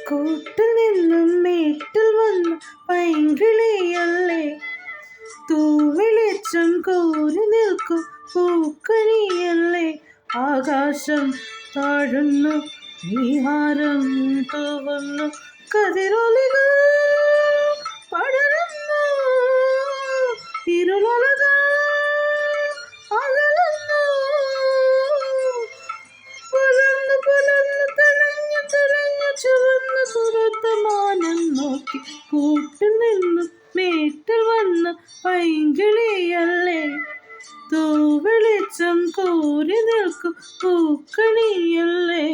കൂട്ടിൽ നിന്നും മേട്ടിൽ വന്ന പൈങ്കിളിയല്ലേ, തൂവെളിച്ചം കോരി നിൽക്കും പൂക്കണിയല്ലേ. ആകാശം താഴുന്നു, നീഹാരം തൂവുന്നു, കതിരൊലികൾ പടരുന്നു, ഇരുളലകൾ അകലുന്നു. പുലർന്നു പുലർന്നു തെളിഞ്ഞു തെളിഞ്ഞു ചുവന്നു സുരത്ത മാനം നോക്കി, കൂട്ടിൽ നിന്നും മേട്ടിൽ വന്ന പൈങ്കിളിയല്ലേ, തൂവെളിച്ചം കോരി നിൽക്കും പൂക്കണിയല്ലേ.